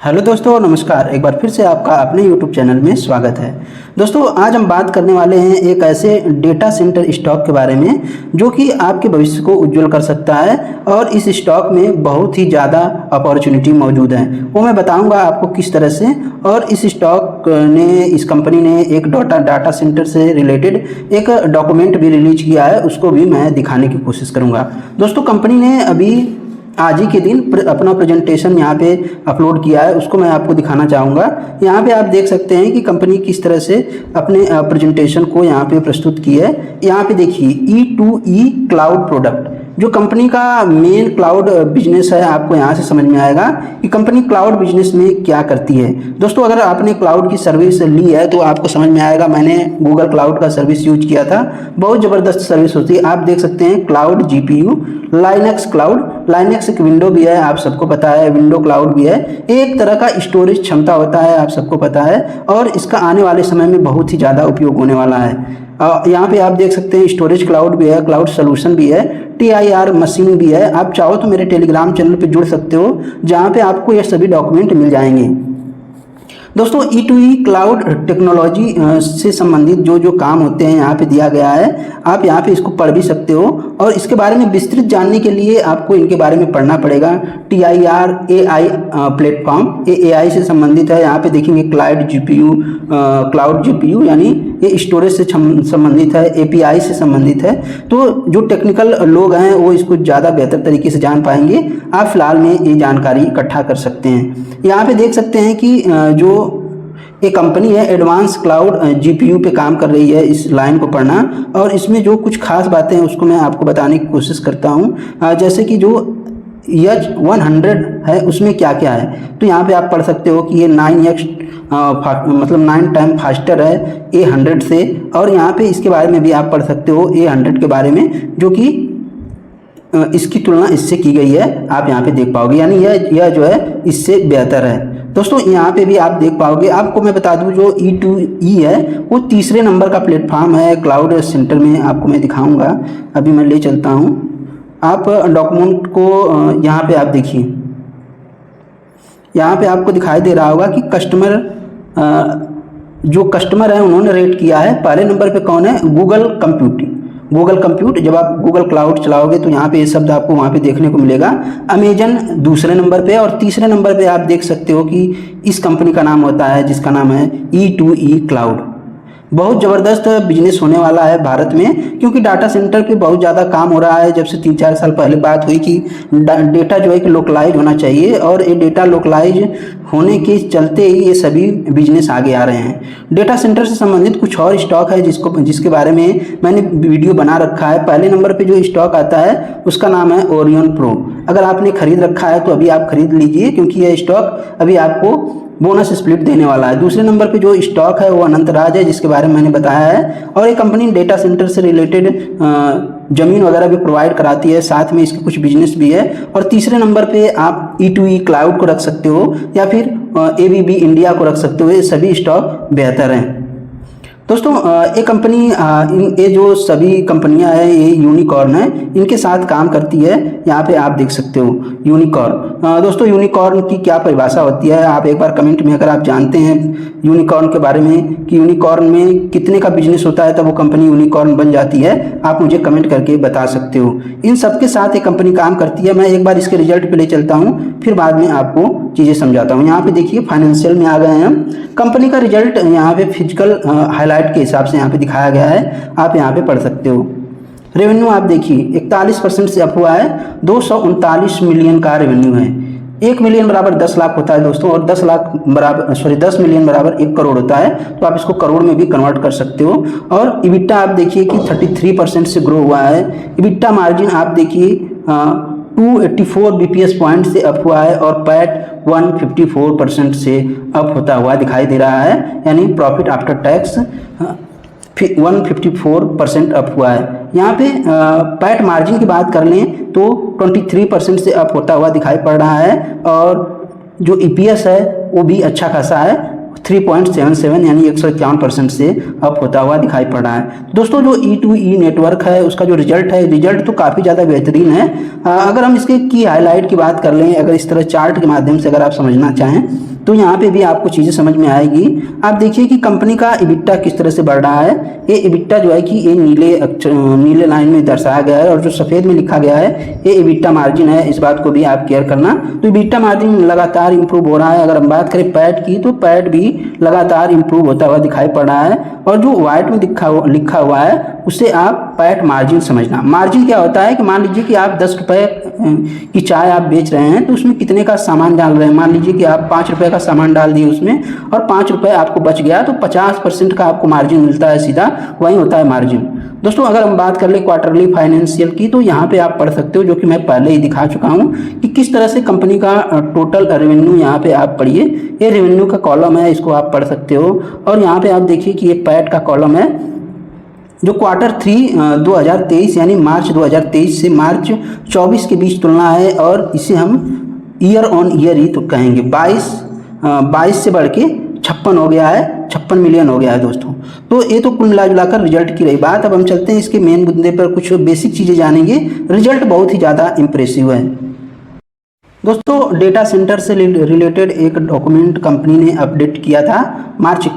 Hello दोस्तों, नमस्कार। एक बार फिर से आपका अपने यूट्यूब चैनल में स्वागत है। दोस्तों, आज हम बात करने वाले हैं एक ऐसे डेटा सेंटर स्टॉक के बारे में जो कि आपके भविष्य को उज्जवल कर सकता है और इस स्टॉक में बहुत ही ज़्यादा अपॉर्चुनिटी मौजूद है। वो मैं बताऊंगा आपको किस तरह से। और इस स्टॉक ने, इस कंपनी ने एक डाटा सेंटर से रिलेटेड एक डॉक्यूमेंट भी रिलीज किया है, उसको भी मैं दिखाने की कोशिश करूँगा। दोस्तों, कंपनी ने अभी आज ही के दिन अपना प्रेजेंटेशन यहाँ पे अपलोड किया है, उसको मैं आपको दिखाना चाहूँगा। यहाँ पे आप देख सकते हैं कि कंपनी किस तरह से अपने प्रेजेंटेशन को यहाँ पे प्रस्तुत की है। यहाँ पे देखिए E2E क्लाउड प्रोडक्ट, जो कंपनी का मेन क्लाउड बिजनेस है। आपको यहाँ से समझ में आएगा कि कंपनी क्लाउड बिजनेस में क्या करती है। दोस्तों, अगर आपने क्लाउड की सर्विस ली है तो आपको समझ में आएगा। मैंने गूगल क्लाउड का सर्विस यूज किया था, बहुत ज़बरदस्त सर्विस होती है। आप देख सकते हैं cloud GPU, Linux cloud, Linux एक विंडो भी है, आप सबको पता है, विंडो क्लाउड भी है। एक तरह का स्टोरेज क्षमता होता है, आप सबको पता है, और इसका आने वाले समय में बहुत ही ज़्यादा उपयोग होने वाला है। यहाँ पे आप देख सकते हैं स्टोरेज क्लाउड भी है, क्लाउड सोल्यूशन भी है, TIR मशीन भी है। आप चाहो तो मेरे टेलीग्राम चैनल पे जुड़ सकते हो, जहाँ पे आपको ये सभी डॉक्यूमेंट मिल जाएंगे। दोस्तों, E2E क्लाउड टेक्नोलॉजी से संबंधित जो जो काम होते हैं यहाँ पे दिया गया है। आप यहाँ पे इसको पढ़ भी सकते हो, और इसके बारे में विस्तृत जानने के लिए आपको इनके बारे में पढ़ना पड़ेगा। TIR AI प्लेटफॉर्म, ये AI से संबंधित है। यहाँ पे देखेंगे क्लाउड GPU यानी ये स्टोरेज से संबंधित है, API से संबंधित है। तो जो टेक्निकल लोग हैं वो इसको ज़्यादा बेहतर तरीके से जान पाएंगे। आप फिलहाल में ये जानकारी इकट्ठा कर सकते हैं। यहाँ पे देख सकते हैं कि जो एक कंपनी है एडवांस क्लाउड GPU पे काम कर रही है, इस लाइन को पढ़ना। और इसमें जो कुछ खास बातें हैं उसको मैं आपको बताने की कोशिश करता हूँ। जैसे कि जो H100 है उसमें क्या क्या है, तो यहाँ पे आप पढ़ सकते हो कि ये 9x मतलब 9 टाइम फास्टर है A100 से। और यहाँ पे इसके बारे में भी आप पढ़ सकते हो A100 के बारे में, जो कि इसकी तुलना इससे की गई है। आप यहाँ पे देख पाओगे, यानी यह जो है इससे बेहतर है। दोस्तों, यहाँ पे भी आप देख पाओगे। आपको मैं बता दूँ, जो E2E है वो तीसरे नंबर का प्लेटफॉर्म है क्लाउड सेंटर में। आपको मैं दिखाऊंगा, अभी मैं ले चलता हूँ। आप डॉक्यूमेंट को यहाँ पे आप देखिए, यहाँ पे आपको दिखाई दे रहा होगा कि जो कस्टमर है उन्होंने रेट किया है। पहले नंबर पे कौन है? Google compute. जब आप गूगल क्लाउड चलाओगे तो यहाँ पे ये शब्द आपको वहाँ पे देखने को मिलेगा। अमेजन दूसरे नंबर पे, और तीसरे नंबर पे आप देख सकते हो कि इस कंपनी का नाम होता है, जिसका नाम है E2E क्लाउड। बहुत ज़बरदस्त बिजनेस होने वाला है भारत में, क्योंकि डाटा सेंटर पे बहुत ज़्यादा काम हो रहा है। जब से 3-4 साल पहले बात हुई कि डेटा जो है कि लोकलाइज होना चाहिए, और ये डेटा लोकलाइज होने के चलते ही ये सभी बिजनेस आगे आ रहे हैं। डेटा सेंटर से संबंधित कुछ और स्टॉक है जिसके बारे में मैंने वीडियो बना रखा है। पहले नंबर पे जो स्टॉक आता है उसका नाम है ओरियन प्रो। अगर आपने खरीद रखा है तो अभी आप खरीद लीजिए, क्योंकि यह स्टॉक अभी आपको बोनस स्प्लिट देने वाला है। दूसरे नंबर पे जो स्टॉक है वो अनंतराज है, जिसके बारे में मैंने बताया है। और ये कंपनी डेटा सेंटर से रिलेटेड ज़मीन वगैरह भी प्रोवाइड कराती है, साथ में इसके कुछ बिजनेस भी है। और तीसरे नंबर पे आप E2E क्लाउड को रख सकते हो, या फिर ABB इंडिया को रख सकते हो। ये सभी स्टॉक बेहतर हैं। दोस्तों, ये कंपनी ये जो सभी कंपनियां हैं ये यूनिकॉर्न है, इनके साथ काम करती है। यहाँ पे आप देख सकते हो यूनिकॉर्न। दोस्तों, यूनिकॉर्न की क्या परिभाषा होती है, आप एक बार कमेंट में अगर आप जानते हैं यूनिकॉर्न के बारे में कि यूनिकॉर्न में कितने का बिजनेस होता है तब वो कंपनी यूनिकॉर्न बन जाती है, आप मुझे कमेंट करके बता सकते हो। इन सब के साथ ये कंपनी काम करती है। मैं एक बार इसके रिजल्ट पे ले चलता हूँ, फिर बाद में आपको चीज़ें समझाता हूँ। यहाँ पे देखिए फाइनेंशियल में आ गए हैं हम। कंपनी का रिजल्ट यहाँ पे फिजिकल हाईलाइट के हिसाब से यहाँ पे दिखाया गया है, आप यहाँ पे पढ़ सकते हो। रेवेन्यू आप देखिए 41% से अप हुआ है, 239 मिलियन का रेवेन्यू है। 1 मिलियन बराबर 10 लाख होता है दोस्तों, और 10 मिलियन बराबर 1 करोड़ होता है। तो आप इसको करोड़ में भी कन्वर्ट कर सकते हो। और इबिट्टा आप देखिए कि 33% से ग्रो हुआ है। इबिट्टा मार्जिन आप देखिए 284 BPS पॉइंट से अप हुआ है, और पैट 154% से अप होता हुआ दिखाई दे रहा है, यानी प्रॉफिट आफ्टर टैक्स 154% अप हुआ है। यहाँ पे पैट मार्जिन की बात कर लें तो 23% से अप होता हुआ दिखाई पड़ रहा है, और जो EPS है वो भी अच्छा खासा है, 3.77 यानी 151% से अप होता हुआ दिखाई पड़ रहा है। दोस्तों जो E2E नेटवर्क है उसका जो रिजल्ट तो काफ़ी ज़्यादा बेहतरीन है। अगर हम इसके की हाईलाइट की बात कर लें, अगर इस तरह चार्ट के माध्यम से अगर आप समझना चाहें तो यहाँ पे भी आपको चीज़ें समझ में आएगी। आप देखिए कि कंपनी का इबिट्टा किस तरह से बढ़ रहा है। ये इबिट्टा जो है कि ये नीले लाइन में दर्शाया गया है और जो सफ़ेद में लिखा गया है ये इबिट्टा मार्जिन है, इस बात को भी आप केयर करना। तो इबिट्टा मार्जिन लगातार इंप्रूव हो रहा है। अगर हम बात करें पैट की तो पैट भी लगातार इंप्रूव होता हुआ दिखाई पड़ रहा है और जो व्हाइट में लिखा हुआ है उससे आप पैट मार्जिन समझना। मार्जिन क्या होता है कि मान लीजिए कि आप 10 रुपये की चाय आप बेच रहे हैं तो उसमें कितने का सामान डाल रहे हैं। मान लीजिए कि आप 5 रुपये का सामान डाल दिए उसमें और 5 रुपये आपको बच गया तो 50% का आपको मार्जिन मिलता है, सीधा वही होता है मार्जिन। दोस्तों अगर हम बात कर ले क्वार्टरली फाइनेंशियल की तो यहाँ पे आप पढ़ सकते हो, जो कि मैं पहले ही दिखा चुका हूँ कि किस तरह से कंपनी का टोटल रेवेन्यू यहाँ पे आप पढ़िए। ये रेवेन्यू का कॉलम है, इसको आप पढ़ सकते हो। और यहाँ पे आप देखिए कि ये पैट का कॉलम है जो Q3 2023 यानी मार्च 2023 से मार्च 24 के बीच तुलना है और इसे हम ईयर ऑन ईयर ही तो कहेंगे। 22 से बढ़ के 56 हो गया है, 56 मिलियन हो गया है दोस्तों। तो ये तो कुल मिला जुलाकर रिजल्ट की रही बात। अब हम चलते हैं इसके मेन मुद्दे पर, कुछ बेसिक चीज़ें जानेंगे। रिजल्ट बहुत ही ज़्यादा इंप्रेसिव है दोस्तों। डेटा सेंटर से रिलेटेड एक डॉक्यूमेंट कंपनी ने अपडेट किया था मार्च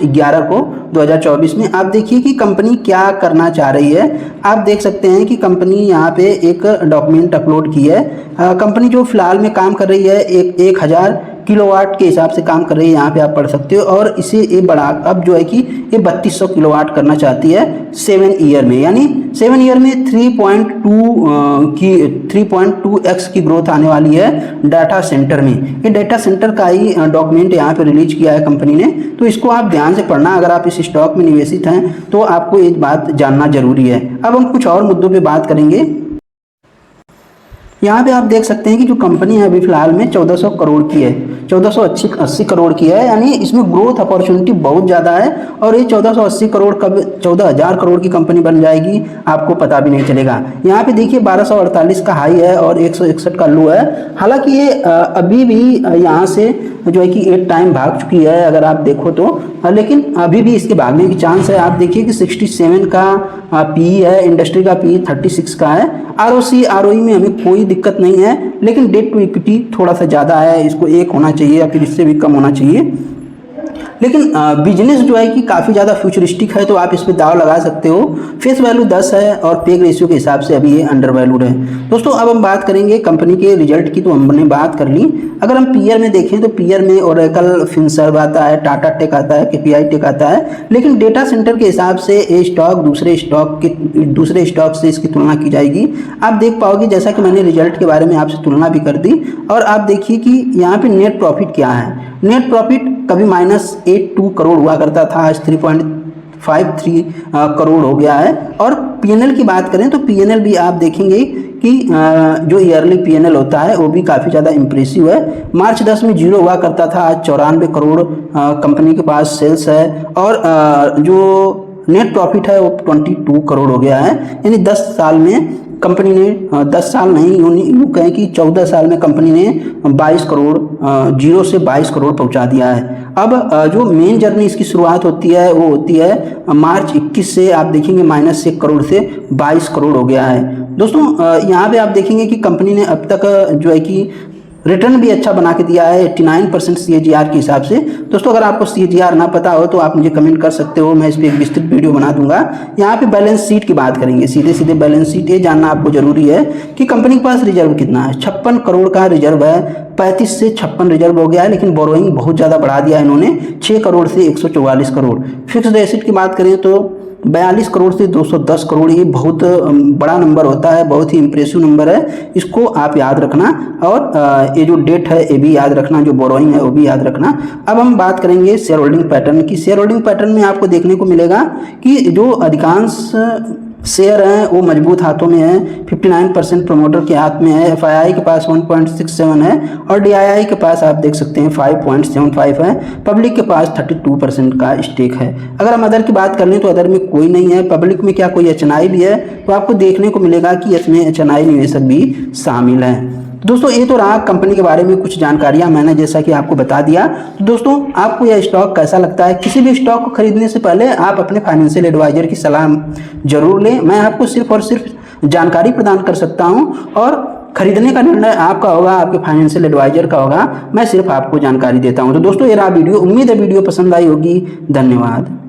11 को 2024 में। आप देखिए कि कंपनी क्या करना चाह रही है। आप देख सकते हैं कि कंपनी यहाँ पे एक डॉक्यूमेंट अपलोड की है। कंपनी जो फिलहाल में काम कर रही है 1000 किलोवाट के हिसाब से काम कर रही है, यहाँ पे आप पढ़ सकते हो। और इसे ये बढ़ा अब जो है कि ये 3200 किलोवाट करना चाहती है 7 ईयर में, यानी 7 ईयर में 3.2x की ग्रोथ आने वाली है डाटा सेंटर में। ये डाटा सेंटर का ही डॉक्यूमेंट यहाँ पे रिलीज किया है कंपनी ने, तो इसको आप ध्यान से पढ़ना। अगर आप इस स्टॉक में निवेशित हैं तो आपको एक बात जानना जरूरी है। अब हम कुछ और मुद्दों पे बात करेंगे। यहाँ पे आप देख सकते हैं कि जो कंपनी है अभी फिलहाल में 1400 करोड़ की है, 1480 करोड़ की है, यानी इसमें ग्रोथ अपॉर्चुनिटी बहुत ज़्यादा है। और ये 1480 करोड़ कब 14000 करोड़ की कंपनी बन जाएगी आपको पता भी नहीं चलेगा। यहाँ पे देखिए 1248 का हाई है और 161 का लो है। हालांकि ये अभी भी यहाँ से जो है कि 8 टाइम भाग चुकी है अगर आप देखो तो, लेकिन अभी भी इसके भागने की चांस है। आप देखिए कि 67 का पी है, इंडस्ट्री का पी 36 का है। ROC ROE में हमें कोई दिक्कत नहीं है, लेकिन डेट टू इक्विटी थोड़ा सा ज़्यादा है, इसको 1 होना चाहिए या फिर इससे भी कम होना चाहिए। लेकिन बिजनेस जो है कि काफ़ी ज़्यादा फ्यूचरिस्टिक है, तो आप इस पर दाव लगा सकते हो। फेस वैल्यू 10 है और पेग रेशियो के हिसाब से अभी ये अंडर वैल्यूड है। दोस्तों अब हम बात करेंगे कंपनी के रिजल्ट की, तो हमने बात कर ली। अगर हम पीयर में देखें तो पीयर में ओरेकल, फिनसर्व आता है, टाटा टेक आता है, KPI टेक आता है। लेकिन डेटा सेंटर के हिसाब से ये स्टॉक दूसरे स्टॉक से इसकी तुलना की जाएगी। आप देख पाओगे जैसा कि मैंने रिजल्ट के बारे में आपसे तुलना भी कर दी। और आप देखिए कि यहाँ पे नेट प्रॉफिट क्या है। नेट प्रॉफिट कभी -82 करोड़ हुआ करता था, आज 3.53 करोड़ हो गया है। और PNL की बात करें तो PNL भी आप देखेंगे कि जो ईयरली PNL होता है वो भी काफ़ी ज़्यादा इंप्रेसिव है। मार्च 10 में 0 हुआ करता था, आज 94 करोड़ कंपनी के पास सेल्स है। और जो नेट प्रॉफिट है वो 22 करोड़ हो गया है। यानी 10 साल में कंपनी ने 10 साल नहीं, यूँ कहें कि 14 साल में कंपनी ने 22 करोड़ 0 से 22 करोड़ पहुंचा दिया है। अब जो मेन जर्नी इसकी शुरुआत होती है वो होती है मार्च 21 से। आप देखेंगे -1 करोड़ से 22 करोड़ हो गया है। दोस्तों यहाँ पे आप देखेंगे कि कंपनी ने अब तक जो है कि रिटर्न भी अच्छा बना के दिया है 89% CAGR के हिसाब से। दोस्तों अगर आपको CAGR ना पता हो तो आप मुझे कमेंट कर सकते हो, मैं इस पर एक विस्तृत वीडियो बना दूंगा। यहाँ पे बैलेंस शीट की बात करेंगे, सीधे बैलेंस शीट। ये जानना आपको जरूरी है कि कंपनी के पास रिजर्व कितना है। 56 करोड़ का रिजर्व है, 35 से 56 रिजर्व हो गया है। लेकिन बोरोइंग बहुत ज़्यादा बढ़ा दिया है इन्होंने, 6 करोड़ से 144 करोड़। फिक्स्ड एसेट की बात करें तो 42 करोड़ से 210 करोड़, ये बहुत बड़ा नंबर होता है, बहुत ही इंप्रेसिव नंबर है, इसको आप याद रखना। और ये जो डेट है ये भी याद रखना, जो बोरोइंग है वो भी याद रखना। अब हम बात करेंगे शेयर होल्डिंग पैटर्न की। शेयर होल्डिंग पैटर्न में आपको देखने को मिलेगा कि जो अधिकांश शेयर हैं वो मजबूत हाथों में है। 59% प्रमोटर के हाथ में है, FII के पास 1.67 है और DII के पास आप देख सकते हैं 5.75 है। पब्लिक के पास 32% का स्टेक है। अगर हम अदर की बात कर लें तो अदर में कोई नहीं है। पब्लिक में क्या कोई HNI भी है, तो आपको देखने को मिलेगा कि इसमें HNI निवेशक भी शामिल हैं। तो दोस्तों ये तो रहा कंपनी के बारे में कुछ जानकारियां मैंने जैसा कि आपको बता दिया। तो दोस्तों आपको यह स्टॉक कैसा लगता है? किसी भी स्टॉक को खरीदने से पहले आप अपने फाइनेंशियल एडवाइजर की सलाह जरूर लें। मैं आपको सिर्फ और सिर्फ जानकारी प्रदान कर सकता हूं और खरीदने का निर्णय आपका होगा, आपके फाइनेंशियल एडवाइजर का होगा। मैं सिर्फ आपको जानकारी देता हूं। तो दोस्तों ये रहा वीडियो। उम्मीद है वीडियो पसंद आई होगी। धन्यवाद।